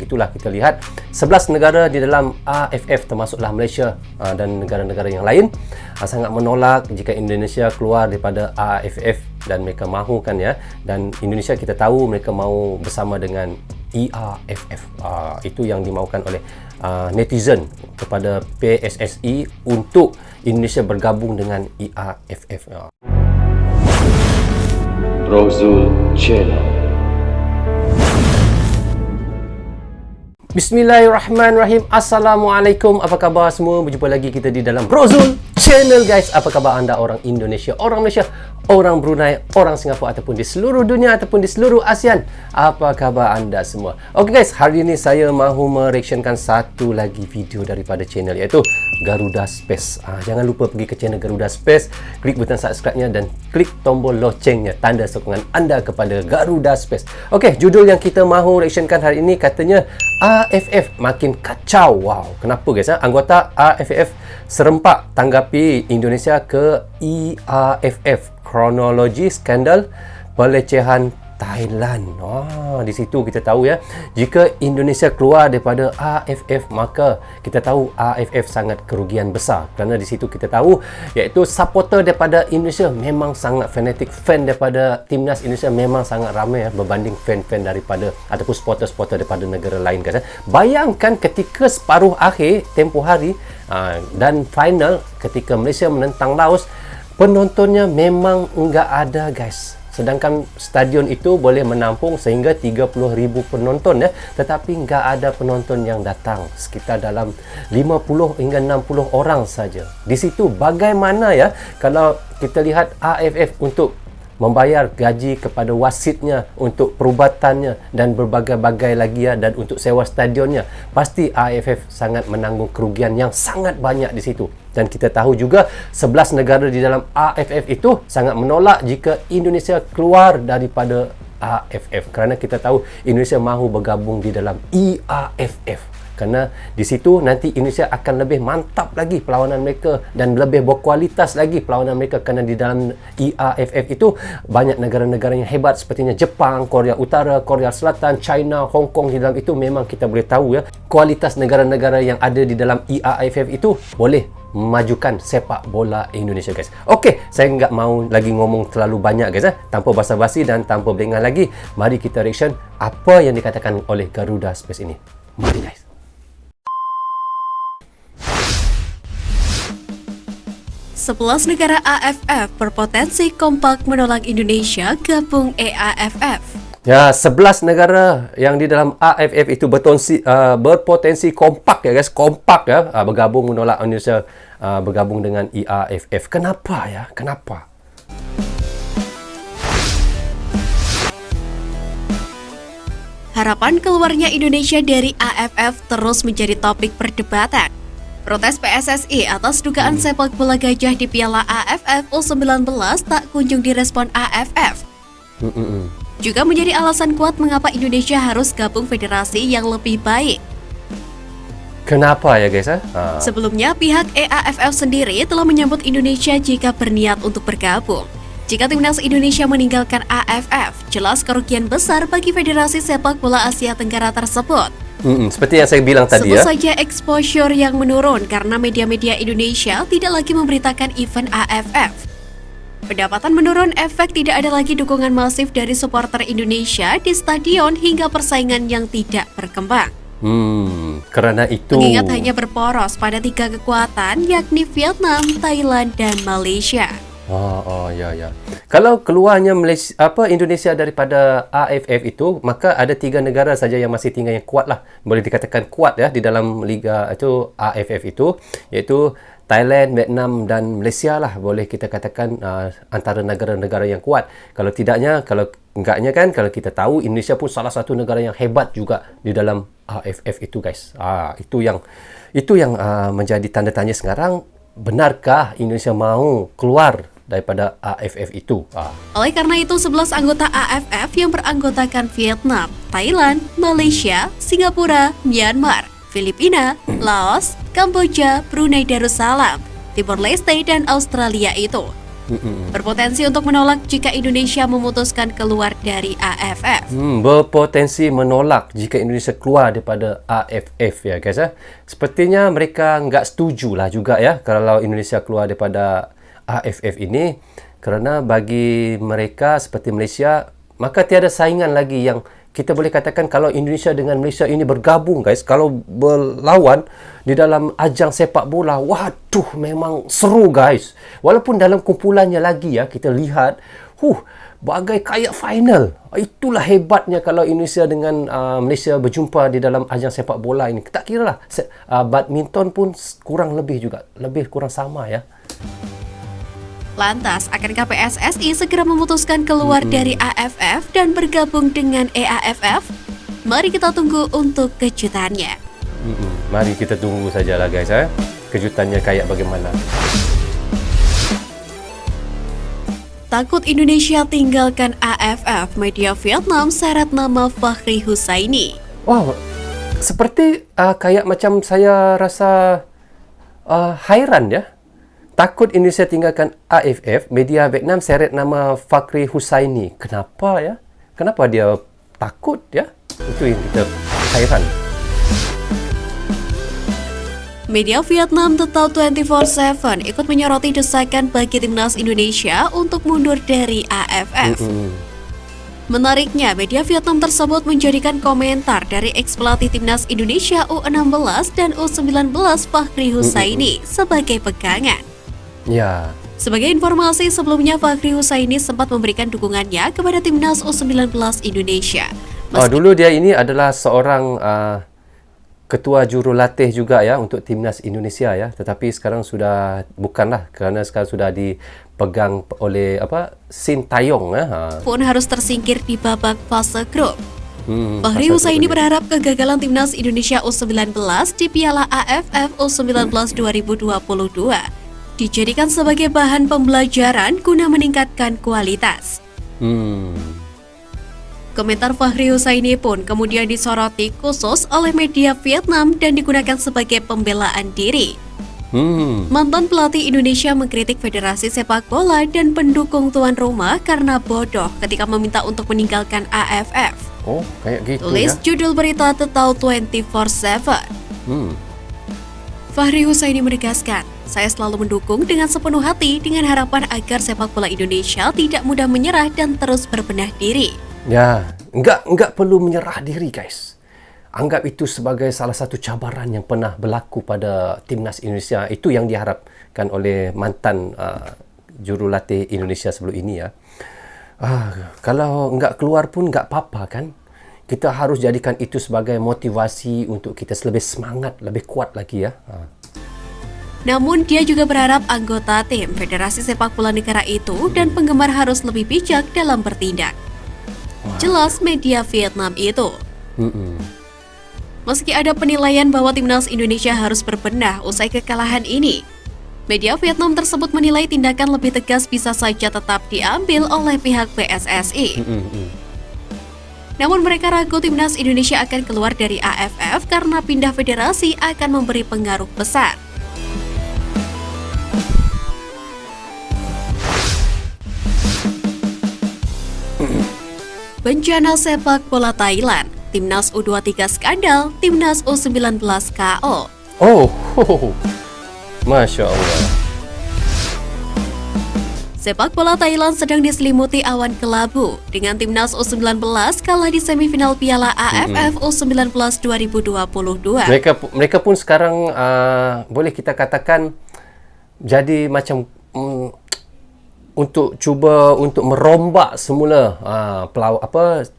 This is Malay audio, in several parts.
itulah kita lihat 11 negara di dalam AFF termasuklah Malaysia dan negara-negara yang lain sangat menolak jika Indonesia keluar daripada AFF dan mereka mahukan ya, dan Indonesia kita tahu mereka mahu bersama dengan ERFF. Itu yang dimaukan oleh netizen kepada PSSI untuk Indonesia bergabung dengan ERFF. Rozul Channel. Bismillahirrahmanirrahim. Assalamualaikum. Apa khabar semua? Berjumpa lagi kita di dalam Rozul Channel guys. Apa khabar anda orang Indonesia, orang Malaysia, orang Brunei, orang Singapura ataupun di seluruh dunia ataupun di seluruh ASEAN? Apa khabar anda semua? Okey guys, hari ini saya mahu mereaksyenkan satu lagi video daripada channel iaitu Garuda Space. Jangan lupa pergi ke channel Garuda Space, klik butang subscribe-nya dan klik tombol locengnya, tanda sokongan anda kepada Garuda Space. Okey, judul yang kita mahu reaksyenkan hari ini katanya AFF makin kacau. Wow, kenapa guys? Anggota AFF serempak tanggapi Indonesia ke ERFF, kronologi skandal pelecehan Thailand. Di situ kita tahu ya, jika Indonesia keluar daripada AFF maka kita tahu AFF sangat kerugian besar, kerana di situ kita tahu iaitu supporter daripada Indonesia memang sangat fanatik, fan daripada timnas Indonesia memang sangat ramai ya, berbanding fan-fan daripada ataupun supporter-supporter daripada negara lain guys. Bayangkan ketika separuh akhir tempoh hari dan final ketika Malaysia menentang Laos, penontonnya memang enggak ada guys. Sedangkan stadion itu boleh menampung sehingga 30,000 penonton ya, tetapi enggak ada penonton yang datang, sekitar dalam 50 hingga 60 orang saja. Di situ bagaimana ya kalau kita lihat AFF untuk membayar gaji kepada wasitnya untuk perubatannya dan berbagai-bagai lagi ya, dan untuk sewa stadionnya, pasti AFF sangat menanggung kerugian yang sangat banyak di situ. Dan kita tahu juga 11 negara di dalam AFF itu sangat menolak jika Indonesia keluar daripada AFF, kerana kita tahu Indonesia mahu bergabung di dalam ERFF. Kerana di situ nanti Indonesia akan lebih mantap lagi perlawanan mereka dan lebih berkualitas lagi perlawanan mereka, kerana di dalam ERFF itu banyak negara-negara yang hebat sepertinya Jepang, Korea Utara, Korea Selatan, China, Hong Kong. Di dalam itu memang kita boleh tahu ya, kualitas negara-negara yang ada di dalam ERFF itu boleh memajukan sepak bola Indonesia guys. Okey, saya enggak mau lagi ngomong terlalu banyak guys tanpa basa-basi dan tanpa berlengah lagi, mari kita reaction apa yang dikatakan oleh Garuda Space ini. Mari guys. 11 negara AFF berpotensi kompak menolak Indonesia gabung EAFF. Ya, 11 negara yang di dalam AFF itu berpotensi kompak ya guys, kompak ya, bergabung menolak Indonesia bergabung dengan ERFF. Kenapa ya? Kenapa? Harapan keluarnya Indonesia dari AFF terus menjadi topik perdebatan. Protes PSSI atas dugaan sepak bola gajah di Piala AFF U19 tak kunjung direspon AFF. Juga menjadi alasan kuat mengapa Indonesia harus gabung federasi yang lebih baik. Kenapa ya guys? Sebelumnya pihak EAFF sendiri telah menyambut Indonesia jika berniat untuk bergabung. Jika timnas Indonesia meninggalkan AFF, jelas kerugian besar bagi Federasi Sepak Bola Asia Tenggara tersebut. Seperti yang saya bilang tadi ya. Sebut saja exposure yang menurun karena media-media Indonesia tidak lagi memberitakan event AFF. Pendapatan menurun, efek tidak ada lagi dukungan masif dari supporter Indonesia di stadion hingga persaingan yang tidak berkembang. Karena itu mengingat hanya berporos pada 3 kekuatan yakni Vietnam, Thailand, dan Malaysia. Ya. Kalau keluarnya Indonesia daripada AFF itu, maka ada 3 negara saja yang masih tinggal yang kuat lah. Boleh dikatakan kuat ya di dalam liga itu AFF itu, iaitu Thailand, Vietnam dan Malaysia lah, boleh kita katakan antara negara-negara yang kuat. Kalau enggaknya kan, kalau kita tahu Indonesia pun salah satu negara yang hebat juga di dalam AFF itu guys. Itu yang menjadi tanda tanya sekarang, benarkah Indonesia mahu keluar daripada AFF itu? Oleh karena itu, 11 anggota AFF yang beranggotakan Vietnam, Thailand, Malaysia, Singapura, Myanmar, Filipina, Laos, Kamboja, Brunei Darussalam, Timor Leste, dan Australia itu berpotensi untuk menolak jika Indonesia memutuskan keluar dari AFF. Berpotensi menolak jika Indonesia keluar daripada AFF ya guys. Sepertinya mereka nggak setuju lah juga ya kalau Indonesia keluar daripada AFF ini, kerana bagi mereka seperti Malaysia, maka tiada saingan lagi yang kita boleh katakan kalau Indonesia dengan Malaysia ini bergabung guys, kalau berlawan di dalam ajang sepak bola, waduh memang seru guys. Walaupun dalam kumpulannya lagi ya, kita lihat bagai kayak final. Itulah hebatnya kalau Indonesia dengan Malaysia berjumpa di dalam ajang sepak bola ini. Tak kira lah badminton pun kurang lebih juga, lebih kurang sama ya. Lantas, akankah PSSI segera memutuskan keluar dari AFF dan bergabung dengan EAFF? Mari kita tunggu untuk kejutannya. Mari kita tunggu sajalah guys kejutannya kayak bagaimana. Takut Indonesia tinggalkan AFF, media Vietnam seret nama Fakhri Hussaini. Wow, seperti kayak macam saya rasa hairan ya. Takut Indonesia tinggalkan AFF, media Vietnam seret nama Fakhri Hussaini. Kenapa ya? Kenapa dia takut ya? Itu yang kita hairan. Media Vietnam The Tao 24/7 ikut menyoroti desakan bagi timnas Indonesia untuk mundur dari AFF. Menariknya, media Vietnam tersebut menjadikan komentar dari ex-pelatih timnas Indonesia U16 dan U19 Fakhri Hussaini sebagai pegangan. Ya. Sebagai informasi, sebelumnya Fakhri Hussaini sempat memberikan dukungannya kepada timnas U19 Indonesia. Dulu dia ini adalah seorang ketua jurulatih juga ya untuk timnas Indonesia ya, tetapi sekarang sudah bukanlah, kerana sekarang sudah dipegang oleh Sintayong pun harus tersingkir di babak fase grup. Fakhri Hussaini berharap kegagalan timnas Indonesia U19 di Piala AFF U19 2022 dijadikan sebagai bahan pembelajaran guna meningkatkan kualitas. Komentar Fakhri Hussaini pun kemudian disoroti khusus oleh media Vietnam dan digunakan sebagai pembelaan diri. Mantan pelatih Indonesia mengkritik Federasi Sepak Bola dan pendukung tuan rumah karena bodoh ketika meminta untuk meninggalkan AFF. Oh, kayak gitu Tulis ya. judul berita The Tao 24/7. Fakhri Hussaini menegaskan, saya selalu mendukung dengan sepenuh hati dengan harapan agar sepak bola Indonesia tidak mudah menyerah dan terus berbenah diri. Ya, enggak perlu menyerah diri guys. Anggap itu sebagai salah satu cabaran yang pernah berlaku pada timnas Indonesia. Itu yang diharapkan oleh mantan jurulatih Indonesia sebelum ini ya. Kalau enggak keluar pun enggak apa-apa kan. Kita harus jadikan itu sebagai motivasi untuk kita lebih semangat, lebih kuat lagi ya. Namun dia juga berharap anggota tim Federasi Sepak Bola negara itu dan penggemar harus lebih bijak dalam bertindak. Jelas media Vietnam itu. Meski ada penilaian bahwa timnas Indonesia harus berbenah usai kekalahan ini, media Vietnam tersebut menilai tindakan lebih tegas bisa saja tetap diambil oleh pihak PSSI. Namun mereka ragu timnas Indonesia akan keluar dari AFF karena pindah federasi akan memberi pengaruh besar. Bencana sepak bola Thailand, timnas U23 skandal, timnas U19 KO. Masya Allah. Sepak bola Thailand sedang diselimuti awan kelabu dengan timnas U19 kalah di semifinal Piala AFF U19 2022. Mereka pun sekarang boleh kita katakan jadi macam untuk cuba untuk merombak semula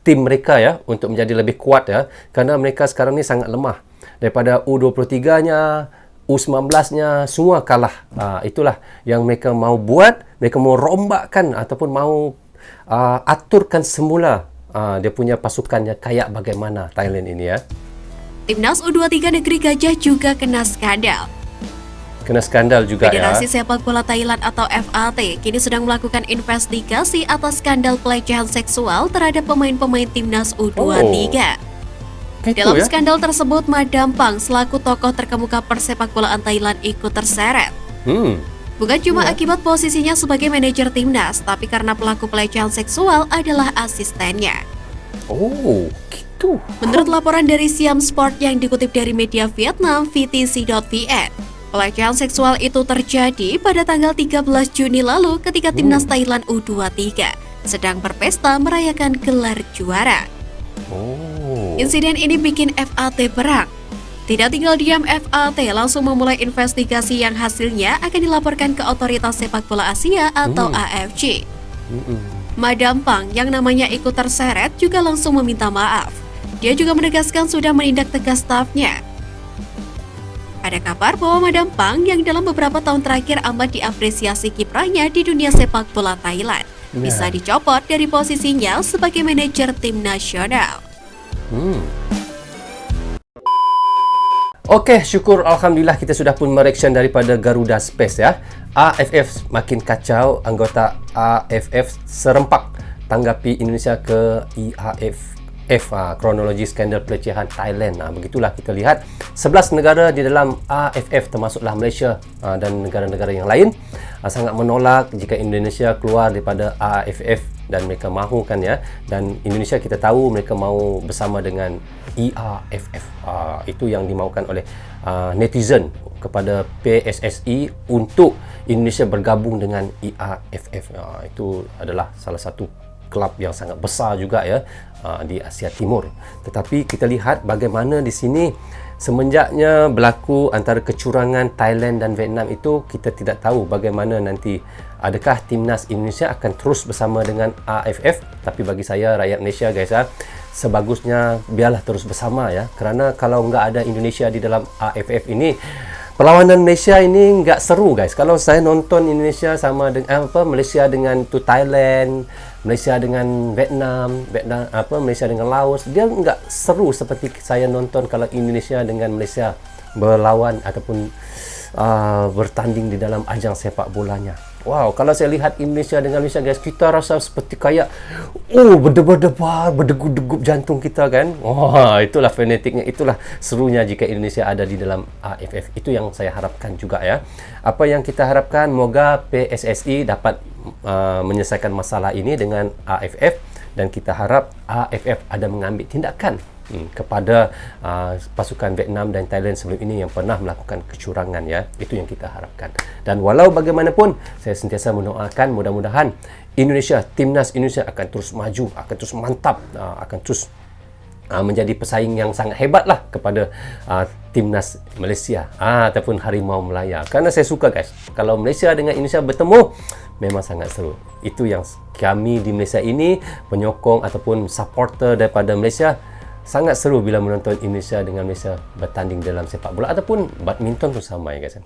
tim mereka ya untuk menjadi lebih kuat ya, kerana mereka sekarang ni sangat lemah. Daripada U23-nya, U19-nya semua kalah. Itulah yang mereka mau buat, mereka mau rombakkan ataupun mau aturkan semula dia punya pasukannya kayak bagaimana Thailand ini ya. Timnas U23 Negeri Gajah juga kena skandal. Kena skandal juga Federasi ya. Sepak Bola Thailand atau FAT kini sedang melakukan investigasi atas skandal pelecehan seksual terhadap pemain-pemain timnas U23. Gitu Dalam ya? skandal tersebut, Madampang selaku tokoh terkemuka persepak bolaan Thailand ikut terseret. Bukan cuma akibat posisinya sebagai manajer timnas, tapi karena pelaku pelecehan seksual adalah asistennya. Oh, gitu. Menurut laporan dari Siam Sport yang dikutip dari media Vietnam VTC.vn, pelecehan seksual itu terjadi pada tanggal 13 Juni lalu ketika timnas Thailand U23 sedang berpesta merayakan gelar juara. Insiden ini bikin FAT berang. Tidak tinggal diam, FAT langsung memulai investigasi yang hasilnya akan dilaporkan ke Otoritas Sepak Bola Asia atau AFC. Madam Pang yang namanya ikut terseret juga langsung meminta maaf. Dia juga menegaskan sudah menindak tegas stafnya. Ada kabar bahwa Madam Pang yang dalam beberapa tahun terakhir amat diapresiasi kiprahnya di dunia sepak bola Thailand bisa dicopot dari posisinya sebagai manajer tim nasional. Okey, syukur Alhamdulillah kita sudah pun mereaction daripada Garuda Space ya. AFF makin kacau, anggota AFF serempak tanggapi Indonesia ke IAAF. Kronologi skandal pelecehan Thailand. Begitulah kita lihat 11 negara di dalam AFF termasuklah Malaysia dan negara-negara yang lain sangat menolak jika Indonesia keluar daripada AFF dan mereka mahukan ya, dan Indonesia kita tahu mereka mahu bersama dengan IAAF. Itu yang dimaukan oleh netizen kepada PSSI untuk Indonesia bergabung dengan IAAF. Itu adalah salah satu kelab yang sangat besar juga ya di Asia Timur. Tetapi kita lihat bagaimana di sini semenjaknya berlaku antara kecurangan Thailand dan Vietnam itu, kita tidak tahu bagaimana nanti, adakah timnas Indonesia akan terus bersama dengan AFF. Tapi bagi saya rakyat Malaysia guys sebagusnya biarlah terus bersama ya, kerana kalau enggak ada Indonesia di dalam AFF ini, perlawanan Malaysia ini enggak seru guys. Kalau saya nonton Indonesia sama dengan Malaysia dengan Thailand, Malaysia dengan Vietnam, Malaysia dengan Laos, dia enggak seru seperti saya nonton kalau Indonesia dengan Malaysia berlawan ataupun bertanding di dalam ajang sepak bolanya. Wow, kalau saya lihat Indonesia dengan Malaysia guys, kita rasa seperti kayak berdebar-debar, berdegup-degup jantung kita kan. Itulah fanatiknya, itulah serunya jika Indonesia ada di dalam AFF. Itu yang saya harapkan juga ya. Apa yang kita harapkan, moga PSSI dapat menyelesaikan masalah ini dengan AFF, dan kita harap AFF ada mengambil tindakan kepada pasukan Vietnam dan Thailand sebelum ini yang pernah melakukan kecurangan ya. Itu yang kita harapkan. Dan walau bagaimanapun, saya sentiasa mendoakan mudah-mudahan Indonesia, timnas Indonesia akan terus maju, akan terus mantap, akan terus menjadi pesaing yang sangat hebat lah kepada timnas Malaysia ataupun Harimau Melaya. Karena saya suka guys, kalau Malaysia dengan Indonesia bertemu memang sangat seru. Itu yang kami di Malaysia ini, penyokong ataupun supporter daripada Malaysia, sangat seru bila menonton Indonesia dengan Malaysia bertanding dalam sepak bola ataupun badminton pun sama ya guys.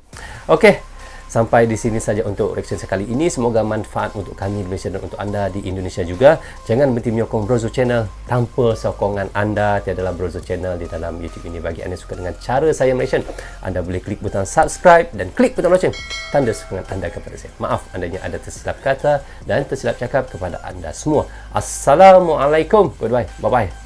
Okey, sampai di sini saja untuk reaction sekali ini. Semoga manfaat untuk kami di Malaysia dan untuk anda di Indonesia juga. Jangan berhenti menyokong Brozo Channel. Tanpa sokongan anda tiadalah Brozo Channel di dalam YouTube ini. Bagi anda suka dengan cara saya Malaysian, anda boleh klik butang subscribe dan klik butang lonceng, tanda sokongan anda kepada saya. Maaf andainya ada tersilap kata dan tersilap cakap kepada anda semua. Assalamualaikum. Goodbye. Bye-bye.